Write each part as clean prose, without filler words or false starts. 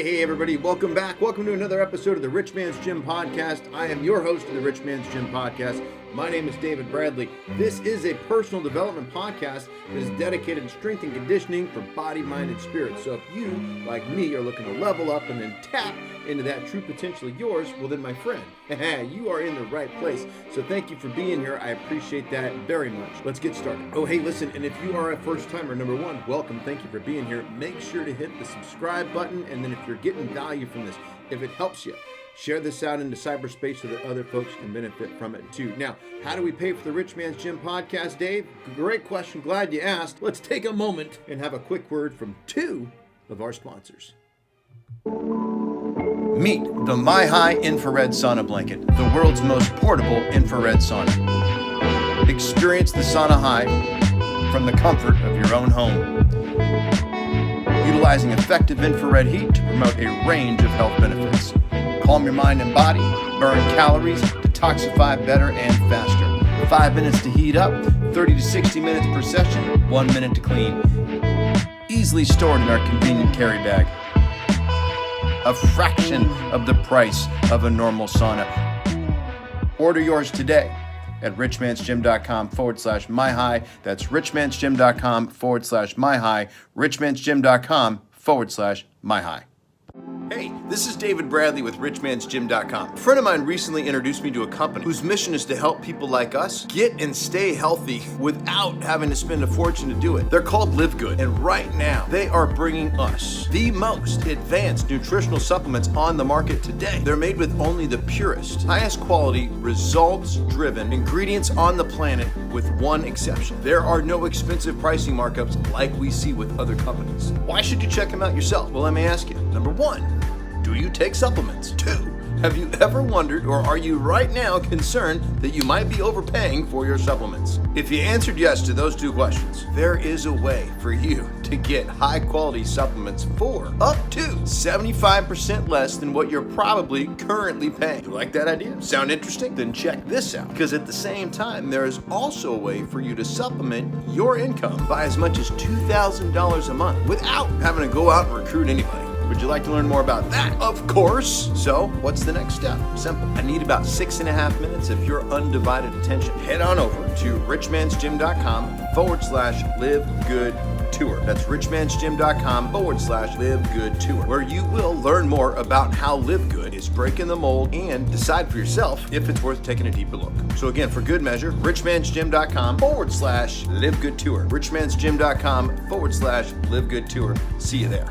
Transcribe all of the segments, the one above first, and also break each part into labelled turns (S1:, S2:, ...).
S1: Hey everybody, welcome back. Welcome to another episode of the Rich Man's Gym Podcast. I am your host of the Rich Man's Gym Podcast. My name is David Bradley. This is a personal development podcast that is dedicated to strength and conditioning for body, mind, and spirit. So if you, like me, are looking to level up and then tap into that true potential of yours, well then my friend, you are in the right place. So thank you for being here. I appreciate that very much. Let's get started. Oh, hey, listen, and if you are a first timer, number one, welcome. Thank you for being here. Make sure to hit the subscribe button, and then if you're getting value from this, if it helps you, share this out into cyberspace so that other folks can benefit from it too. Now, how do we pay for the Rich Man's Gym Podcast, Dave? Great question. Glad you asked. Let's take a moment and have a quick word from two of our sponsors. Meet the MyHigh Infrared Sauna Blanket, the world's most portable infrared sauna. Experience the sauna high from the comfort of your own home. Utilizing effective infrared heat to promote a range of health benefits. Calm your mind and body, burn calories, detoxify better and faster. 5 minutes to heat up, 30 to 60 minutes per session, 1 minute to clean. Easily stored in our convenient carry bag. A fraction of the price of a normal sauna. Order yours today at richmansgym.com/myhigh. That's richmansgym.com/myhigh. richmansgym.com/myhigh. Hey, this is David Bradley with richmansgym.com. A friend of mine recently introduced me to a company whose mission is to help people like us get and stay healthy without having to spend a fortune to do it. They're called Live Good, and right now they are bringing us the most advanced nutritional supplements on the market today. They're made with only the purest, highest quality, results-driven ingredients on the planet with one exception. There are no expensive pricing markups like we see with other companies. Why should you check them out yourself? Well, let me ask you. Number one, do you take supplements? 2, have you ever wondered, or are you right now concerned that you might be overpaying for your supplements? If you answered yes to those 2 questions, there is a way for you to get high quality supplements for up to 75% less than what you're probably currently paying. You like that idea? Sound interesting? Then check this out, because at the same time, there is also a way for you to supplement your income by as much as $2,000 a month without having to go out and recruit anybody. Would you like to learn more about that? Of course. So what's the next step? Simple. I need about 6.5 minutes of your undivided attention. Head on over to richmansgym.com/livegoodtour. That's richmansgym.com/livegoodtour, where you will learn more about how Live Good is breaking the mold and decide for yourself if it's worth taking a deeper look. So again, for good measure, richmansgym.com/livegoodtour. richmansgym.com/livegoodtour. See you there.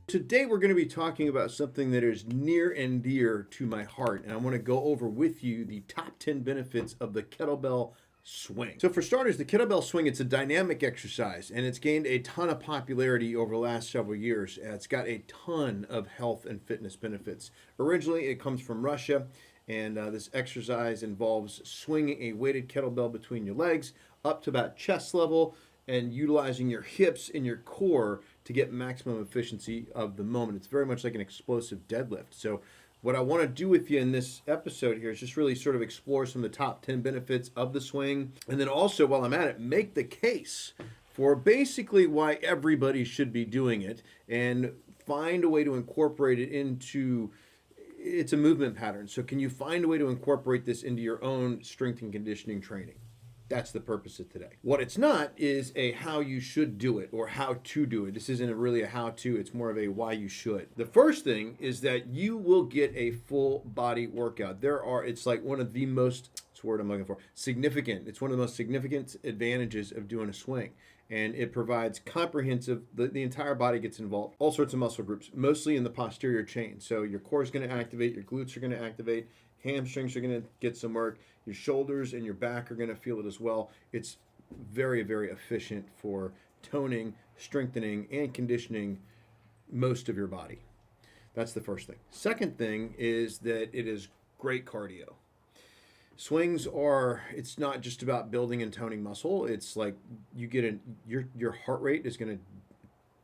S1: Today we're going to be talking about something that is near and dear to my heart, and I want to go over with you the top 10 benefits of the kettlebell swing. So for starters, the kettlebell swing, it's a dynamic exercise, and it's gained a ton of popularity over the last several years. It's got a ton of health and fitness benefits. Originally, it comes from Russia, and this exercise involves swinging a weighted kettlebell between your legs up to about chest level and utilizing your hips and your core to get maximum efficiency of the moment. It's very much like an explosive deadlift. So what I want to do with you in this episode here is just really sort of explore some of the top 10 benefits of the swing. And then also, while I'm at it, make the case for basically why everybody should be doing it and find a way to incorporate it into, it's a movement pattern. So can you find a way to incorporate this into your own strength and conditioning training? That's the purpose of today. What it's not is a how you should do it or how to do it. This isn't really a how to, it's more of a why you should. The first thing is that you will get a full body workout. It's like one of the most, what's the word I'm looking for? Significant. It's one of the most significant advantages of doing a swing. And it provides comprehensive, the entire body gets involved, all sorts of muscle groups, mostly in the posterior chain. So your core is going to activate, your glutes are going to activate, hamstrings are going to get some work, your shoulders and your back are going to feel it as well. It's very, very efficient for toning, strengthening, and conditioning most of your body. That's the first thing. Second thing is that it is great cardio. Swings it's not just about building and toning muscle. It's like you get your heart rate is going to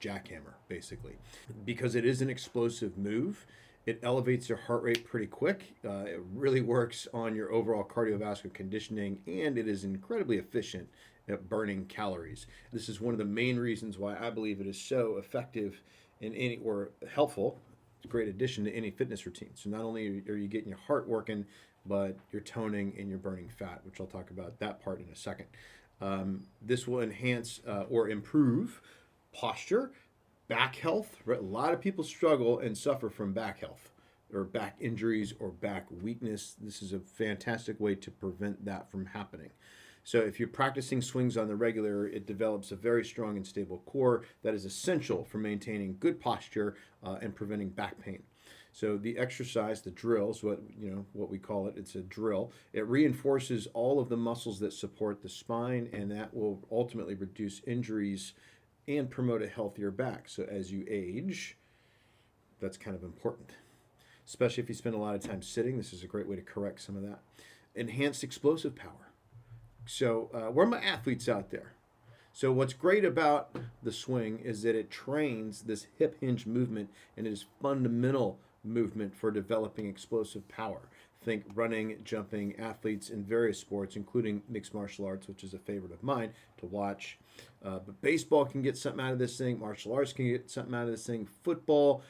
S1: jackhammer, basically. Because it is an explosive move, it elevates your heart rate pretty quick. It really works on your overall cardiovascular conditioning, and it is incredibly efficient at burning calories. This is one of the main reasons why I believe it is so effective in any or helpful. It's a great addition to any fitness routine. So not only are you getting your heart working, but you're toning and you're burning fat, which I'll talk about that part in a second. This will enhance or improve posture, back health. Right? A lot of people struggle and suffer from back health or back injuries or back weakness. This is a fantastic way to prevent that from happening. So if you're practicing swings on the regular, it develops a very strong and stable core that is essential for maintaining good posture and preventing back pain. So the exercise, the drills, what we call it, it's a drill. It reinforces all of the muscles that support the spine, and that will ultimately reduce injuries and promote a healthier back. So as you age, that's kind of important, especially if you spend a lot of time sitting. This is a great way to correct some of that. Enhanced explosive power. So where are my athletes out there? So what's great about the swing is that it trains this hip hinge movement, and it is fundamental movement for developing explosive power. Think running, jumping, athletes in various sports, including mixed martial arts, which is a favorite of mine to watch. But baseball can get something out of this thing. Martial arts can get something out of this thing. Football,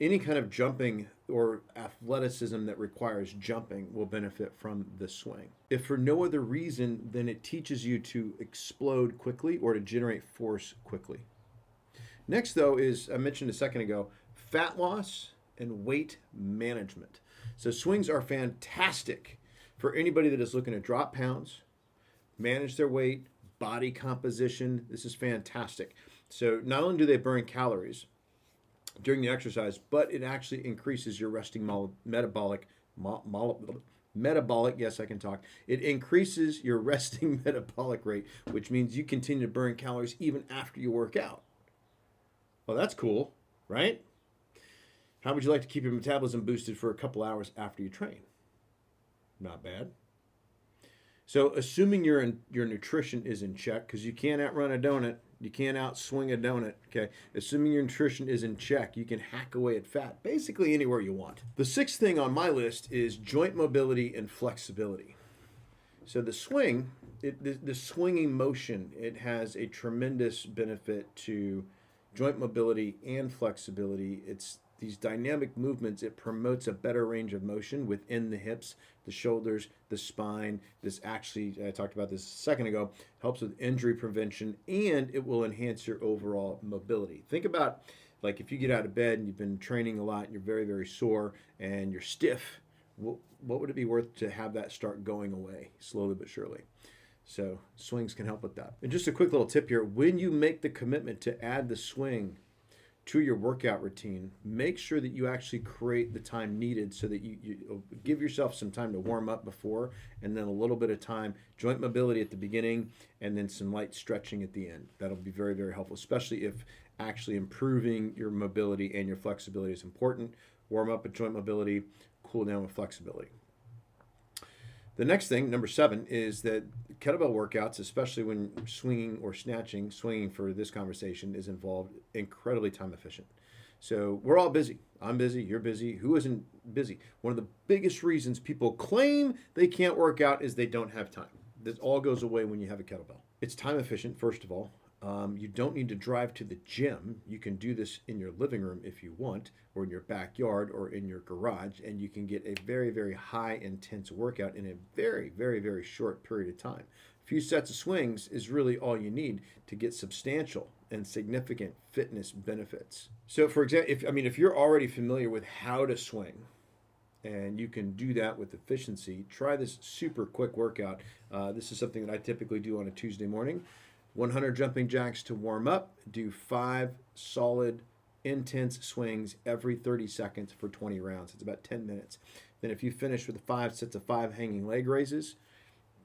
S1: any kind of jumping or athleticism that requires jumping will benefit from the swing. If for no other reason, then it teaches you to explode quickly or to generate force quickly. Next, though, is, I mentioned a second ago, fat loss and weight management. So swings are fantastic for anybody that is looking to drop pounds, manage their weight, body composition. This is fantastic. So not only do they burn calories during the exercise, but it actually increases your resting metabolic, yes, I can talk. It increases your resting metabolic rate, which means you continue to burn calories even after you work out. Well, that's cool, right? How would you like to keep your metabolism boosted for a couple hours after you train? Not bad. So assuming your nutrition is in check, because you can't outrun a donut, you can't outswing a donut, okay? Assuming your nutrition is in check, you can hack away at fat basically anywhere you want. The sixth thing on my list is joint mobility and flexibility. So the swing, the swinging motion, it has a tremendous benefit to joint mobility and flexibility. It's these dynamic movements, it promotes a better range of motion within the hips, the shoulders, the spine. This actually, I talked about this a second ago, helps with injury prevention, and it will enhance your overall mobility. Think about, like, if you get out of bed and you've been training a lot and you're very, very sore and you're stiff, what would it be worth to have that start going away slowly but surely? So swings can help with that. And just a quick little tip here, when you make the commitment to add the swing to your workout routine, make sure that you actually create the time needed so that you give yourself some time to warm up before, and then a little bit of time, joint mobility at the beginning, and then some light stretching at the end. That'll be very, very helpful, especially if actually improving your mobility and your flexibility is important. Warm up with joint mobility, cool down with flexibility. The next thing, number 7, is that kettlebell workouts, especially when swinging or snatching, swinging for this conversation is involved, incredibly time efficient. So we're all busy. I'm busy, you're busy. Who isn't busy? One of the biggest reasons people claim they can't work out is they don't have time. This all goes away when you have a kettlebell. It's time efficient, first of all. You don't need to drive to the gym. You can do this in your living room if you want, or in your backyard, or in your garage, and you can get a very, very high intense workout in a very, very, very short period of time. A few sets of swings is really all you need to get substantial and significant fitness benefits. So for example, if you're already familiar with how to swing, and you can do that with efficiency, try this super quick workout. This is something that I typically do on a Tuesday morning. 100 jumping jacks to warm up. Do 5 solid, intense swings every 30 seconds for 20 rounds. It's about 10 minutes. Then if you finish with 5 sets of 5 hanging leg raises,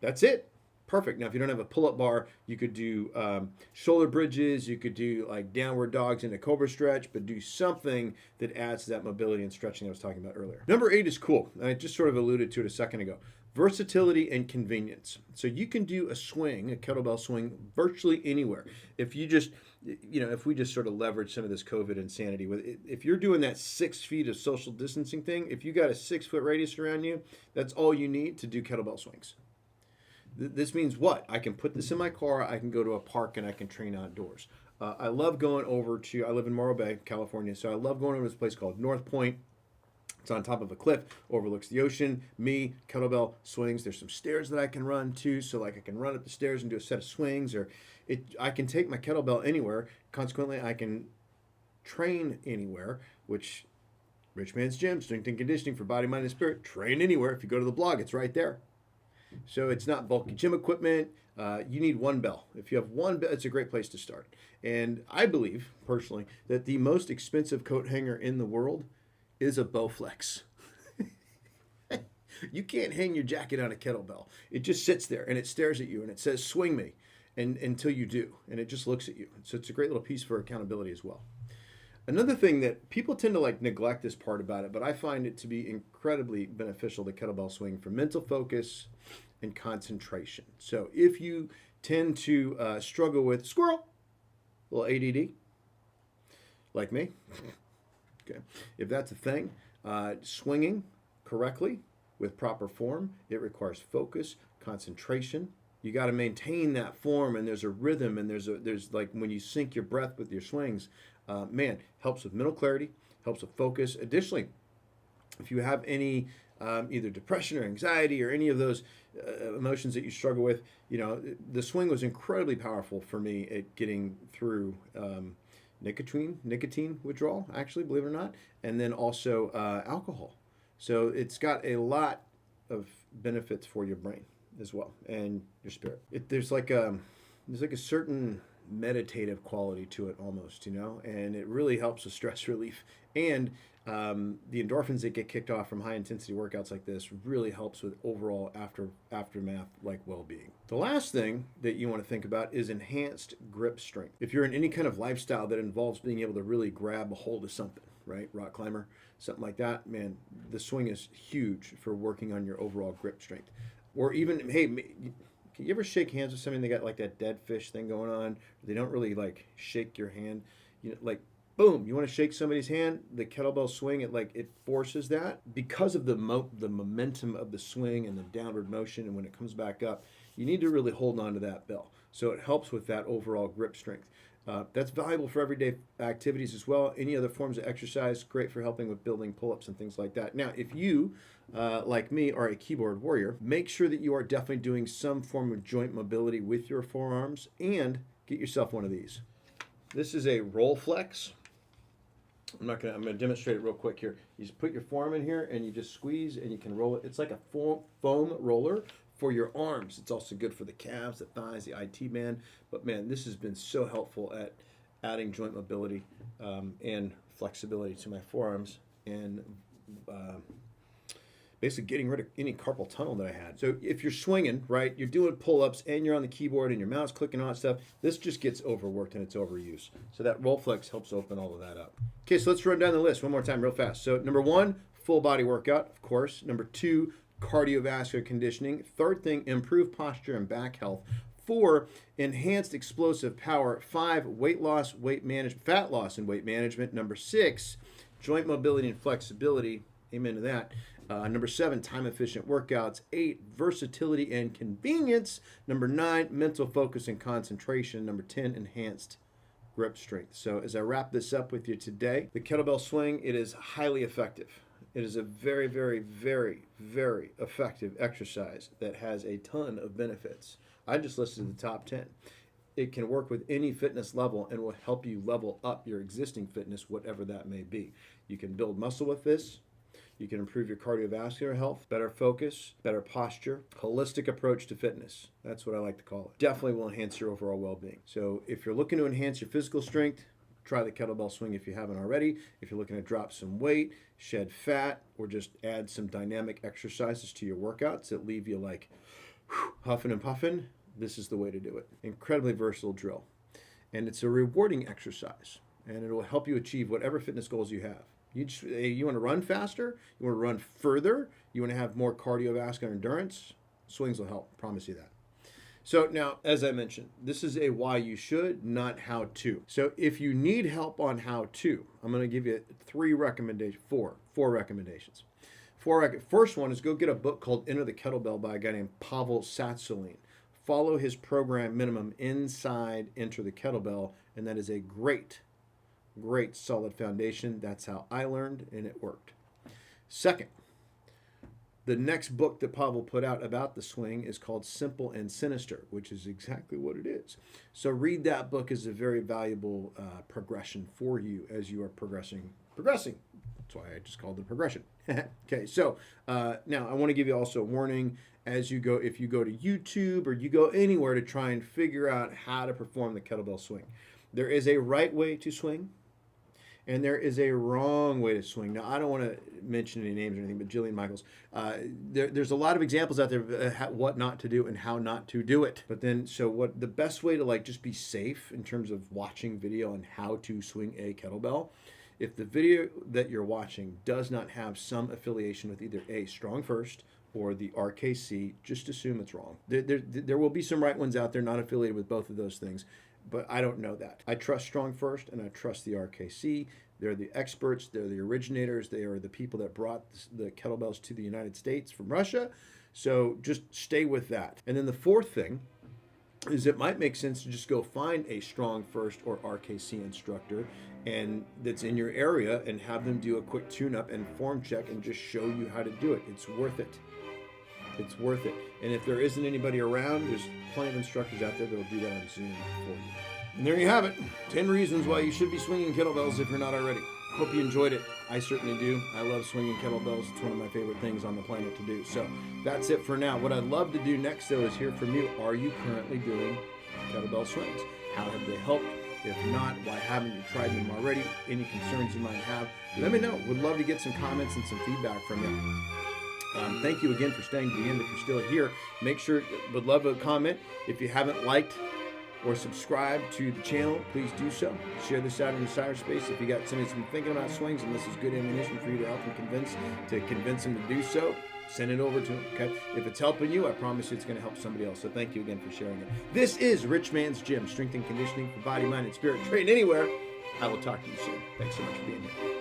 S1: that's it. Perfect. Now, if you don't have a pull-up bar, you could do shoulder bridges. You could do like downward dogs in a cobra stretch, but do something that adds to that mobility and stretching I was talking about earlier. Number 8 is cool. I just sort of alluded to it a second ago. Versatility and convenience. So you can do a swing, a kettlebell swing, virtually anywhere. If you just, if we just sort of leverage some of this COVID insanity with it, if you're doing that 6 feet of social distancing thing, if you got a 6 foot radius around you, that's all you need to do kettlebell swings. This means what? I can put this in my car, I can go to a park, and I can train outdoors. I love going over to, I live in Morro Bay, California, so I love going over to this place called North Point. It's on top of a cliff, overlooks the ocean. Me, kettlebell swings. There's some stairs that I can run too, so like I can run up the stairs and do a set of swings, or I can take my kettlebell anywhere. Consequently, I can train anywhere, which Rich Man's Gym, strength and conditioning for body, mind, and spirit. Train anywhere. If you go to the blog, it's right there. So it's not bulky gym equipment. You need one bell. If you have one bell, it's a great place to start. And I believe, personally, that the most expensive coat hanger in the world is a Bowflex. You can't hang your jacket on a kettlebell. It just sits there and it stares at you and it says, swing me, and until you do. And it just looks at you. So it's a great little piece for accountability as well. Another thing that people tend to like neglect this part about it, but I find it to be incredibly beneficial, the kettlebell swing, for mental focus and concentration. So if you tend to struggle with squirrel, a little ADD, like me, okay, if that's a thing, swinging correctly with proper form, it requires focus, concentration. You got to maintain that form, and there's a rhythm, and there's like when you sync your breath with your swings, man, helps with mental clarity, helps with focus. Additionally, if you have any either depression or anxiety or any of those emotions that you struggle with, you know, the swing was incredibly powerful for me at getting through nicotine withdrawal, actually, believe it or not, and then also alcohol. So it's got a lot of benefits for your brain as well and your spirit. There's like a certain meditative quality to it almost, you know, and it really helps with stress relief. And the endorphins that get kicked off from high intensity workouts like this really helps with overall aftermath like well-being. The last thing that you want to think about is enhanced grip strength. If you're in any kind of lifestyle that involves being able to really grab a hold of something, right? Rock climber, something like that, man, the swing is huge for working on your overall grip strength. Or even, hey, can you ever shake hands with somebody that got like that dead fish thing going on? They don't really like shake your hand, you know, like boom, you want to shake somebody's hand, the kettlebell swing, it forces that because of the momentum of the swing and the downward motion, and when it comes back up, you need to really hold on to that bell. So it helps with that overall grip strength. That's valuable for everyday activities as well. Any other forms of exercise, great for helping with building pull-ups and things like that. Now, if you, like me, are a keyboard warrior, make sure that you are definitely doing some form of joint mobility with your forearms, and get yourself one of these. This is a roll flex. I'm going to demonstrate it real quick here. You just put your forearm in here and you just squeeze and you can roll it. It's like a foam roller for your arms. It's also good for the calves, the thighs, the IT band. But man, this has been so helpful at adding joint mobility and flexibility to my forearms and basically getting rid of any carpal tunnel that I had. So if you're swinging, right, you're doing pull-ups and you're on the keyboard and your mouse clicking on stuff, this just gets overworked and it's overused. So that roll flex helps open all of that up. Okay, so let's run down the list one more time real fast. So number 1, full body workout, of course. Number 2, cardiovascular conditioning. Third thing, improved posture and back health. 4, enhanced explosive power. 5, weight loss, fat loss and weight management. Number 6, joint mobility and flexibility. Amen to that. Number 7, time-efficient workouts. 8, versatility and convenience. Number 9, mental focus and concentration. Number 10, enhanced grip strength. So as I wrap this up with you today, the kettlebell swing, it is highly effective. It is a very, very, very, very effective exercise that has a ton of benefits. I just listed the top 10. It can work with any fitness level and will help you level up your existing fitness, whatever that may be. You can build muscle with this. You can improve your cardiovascular health, better focus, better posture, holistic approach to fitness. That's what I like to call it. Definitely will enhance your overall well-being. So if you're looking to enhance your physical strength, try the kettlebell swing if you haven't already. If you're looking to drop some weight, shed fat, or just add some dynamic exercises to your workouts that leave you like huffing and puffing, this is the way to do it. Incredibly versatile drill. And it's a rewarding exercise, and it will help you achieve whatever fitness goals you have. You want to run faster? You want to run further? You want to have more cardiovascular endurance? Swings will help, promise you that. So now, as I mentioned, this is a why you should, not how to. So if you need help on how to, I'm going to give you four recommendations. First one is go get a book called Enter the Kettlebell by a guy named Pavel Tsatsouline. follow his program minimum inside Enter the Kettlebell, and that is a great solid foundation. That's how I learned, and it worked. Second, the next book that Pavel put out about the swing is called Simple and Sinister, which is exactly what it is. So read that book as a very valuable progression for you as you are progressing. That's why I just called it progression. Okay, so now I want to give you also a warning as you go, if you go to YouTube or you go anywhere to try and figure out how to perform the kettlebell swing. There is a right way to swing, and there is a wrong way to swing. Now, I don't want to mention any names or anything, but Jillian Michaels, there's a lot of examples out there of what not to do and how not to do it. But then, so what the best way to like just be safe in terms of watching video on how to swing a kettlebell, if the video that you're watching does not have some affiliation with either A, Strong First, or the RKC, just assume it's wrong. There will be some right ones out there not affiliated with both of those things, but I don't know that. I trust Strong First and I trust the RKC. They're the experts, they're the originators, they are the people that brought the kettlebells to the United States from Russia. So just stay with that. And then the fourth thing is it might make sense to just go find a Strong First or RKC instructor and that's in your area and have them do a quick tune-up and form check and just show you how to do it. It's worth it. It's worth it. And if there isn't anybody around, there's plenty of instructors out there that will do that on Zoom for you. And there you have it. 10 reasons why you should be swinging kettlebells if you're not already. Hope you enjoyed it. I certainly do. I love swinging kettlebells. It's one of my favorite things on the planet to do. So that's it for now. What I'd love to do next, though, is hear from you. Are you currently doing kettlebell swings? How have they helped? If not, why haven't you tried them already? Any concerns you might have, let me know. Would love to get some comments and some feedback from you. Thank you again for staying to the end. If you're still here, make sure, would love a comment. If you haven't liked or subscribed to the channel, please do so. Share this out in the cyberspace. If you got somebody that's been thinking about swings and this is good ammunition for you to help them convince them to do so, send it over to them, okay? If it's helping you, I promise you it's going to help somebody else. So thank you again for sharing it. This is Rich Man's Gym, strength and conditioning for body, mind, and spirit. Train anywhere. I will talk to you soon. Thanks so much for being here.